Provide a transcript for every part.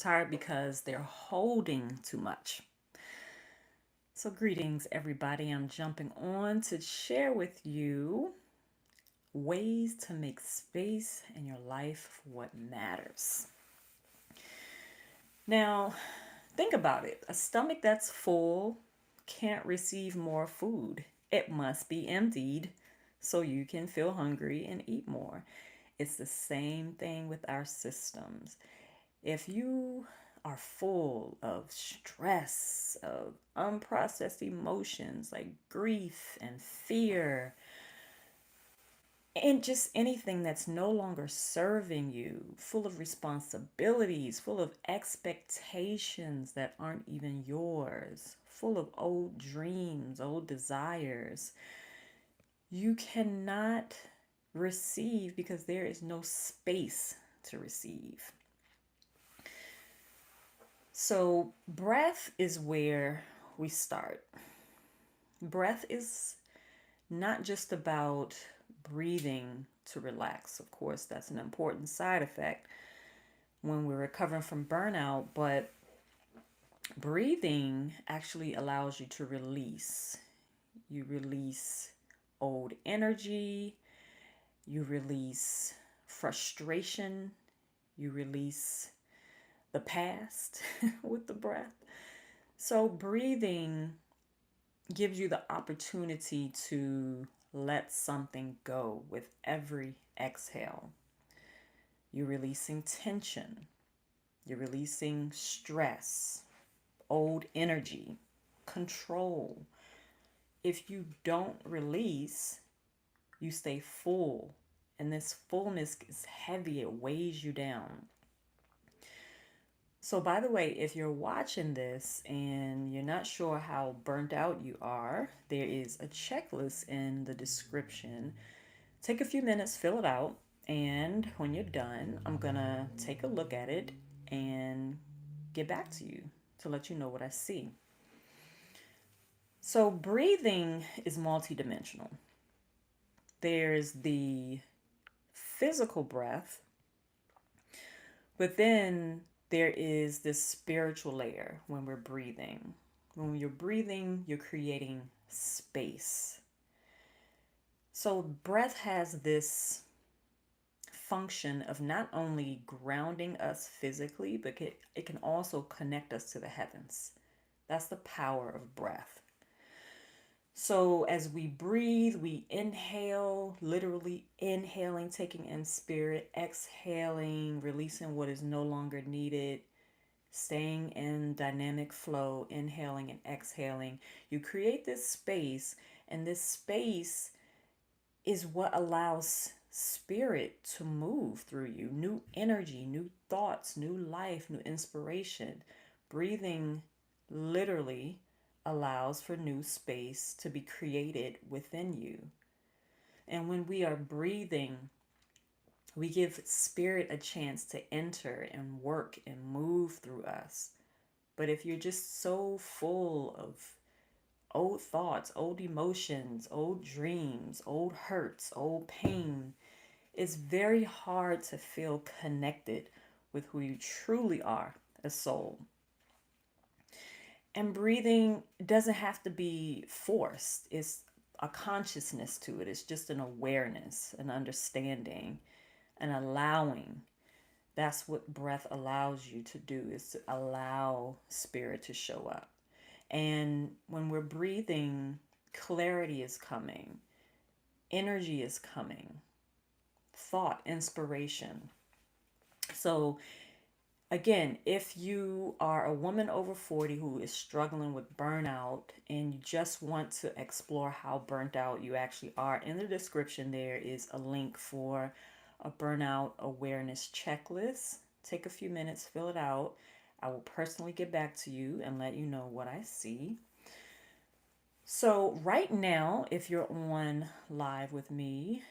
tired because they're holding too much. So, greetings, everybody. I'm jumping on to share with you ways to make space in your life for what matters. Now, think about it. A stomach that's full can't receive more food, it must be emptied so you can feel hungry and eat more. It's the same thing with our systems. If you are full of stress, of unprocessed emotions like grief and fear, and just anything that's no longer serving you, full of responsibilities, full of expectations that aren't even yours, full of old dreams, old desires, you cannot receive because there is no space to receive. So, breath is where we start. Breath is not just about breathing to relax. Of course, that's an important side effect when we're recovering from burnout, but breathing actually allows you to release. You release old energy, you release frustration, you release the past with the breath. So, breathing gives you the opportunity to let something go with every exhale. You're releasing tension, you're releasing stress, old energy, control. If you don't release, you stay full, and this fullness is heavy, it weighs you down. So, by the way, if you're watching this and you're not sure how burnt out you are, there is a checklist in the description. Take a few minutes, fill it out, and when you're done, I'm gonna take a look at it and get back to you to let you know what I see. So, breathing is multidimensional. There's the physical breath, but then there is this spiritual layer when we're breathing. When you're breathing, you're creating space. So, breath has this function of not only grounding us physically, but it can also connect us to the heavens. That's the power of breath. So, as we breathe, we inhale, literally inhaling, taking in spirit, exhaling, releasing what is no longer needed, staying in dynamic flow, inhaling and exhaling. You create this space, and this space is what allows spirit to move through you. New energy, new thoughts, new life, new inspiration. Breathing literally allows for new space to be created within you. And when we are breathing, we give spirit a chance to enter and work and move through us. But if you're just so full of old thoughts, old emotions, old dreams, old hurts, old pain, it's very hard to feel connected with who you truly are as soul. And breathing doesn't have to be forced. It's a consciousness to it. It's just an awareness, an understanding, an allowing. That's what breath allows you to do, is to allow spirit to show up. And when we're breathing, clarity is coming, energy is coming, thought, inspiration. So, again, if you are a woman over 40 who is struggling with burnout and you just want to explore how burnt out you actually are, in the description there is a link for a burnout awareness checklist. Take a few minutes, fill it out. I will personally get back to you and let you know what I see. So, right now, if you're on live with me,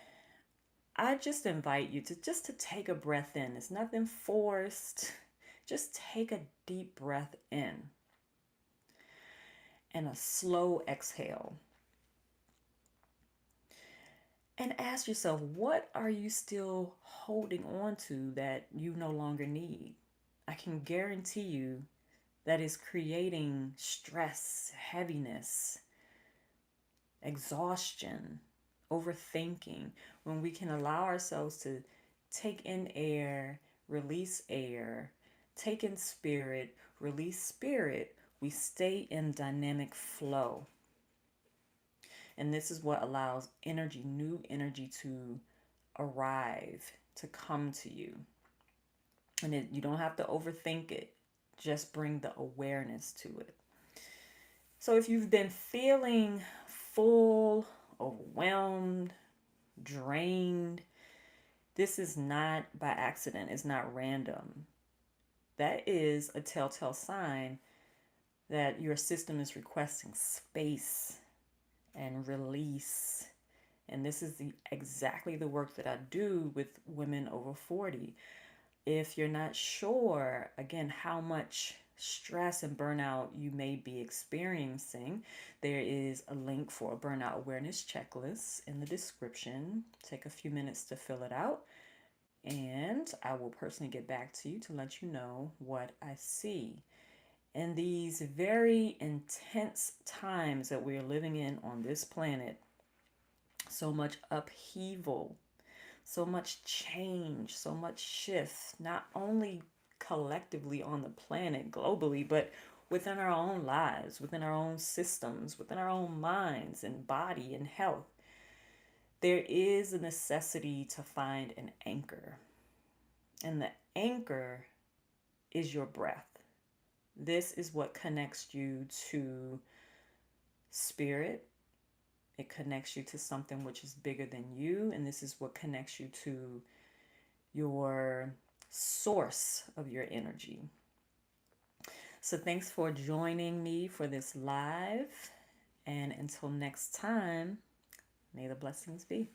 I just invite you to take a breath in. It's nothing forced. Just take a deep breath in and a slow exhale. And ask yourself, what are you still holding on to that you no longer need? I can guarantee you that is creating stress, heaviness, exhaustion, overthinking. When we can allow ourselves to take in air, release air, take in spirit, release spirit, we stay in dynamic flow. And this is what allows energy, new energy to arrive, to come to you. And you don't have to overthink it, just bring the awareness to it. So if you've been feeling full, overwhelmed, drained, this is not by accident, it's not random. That is a telltale sign that your system is requesting space and release. And this is exactly the work that I do with women over 40. If you're not sure, again, how much stress and burnout you may be experiencing, there is a link for a burnout awareness checklist in the description. Take a few minutes to fill it out, and I will personally get back to you to let you know what I see. In these very intense times that we're living in on this planet, so much upheaval, so much change, so much shift, not only collectively on the planet globally, but within our own lives, within our own systems, within our own minds and body and health. There is a necessity to find an anchor. And the anchor is your breath. This is what connects you to spirit. It connects you to something which is bigger than you. And this is what connects you to your source of your energy. So thanks for joining me for this live. And until next time, may the blessings be.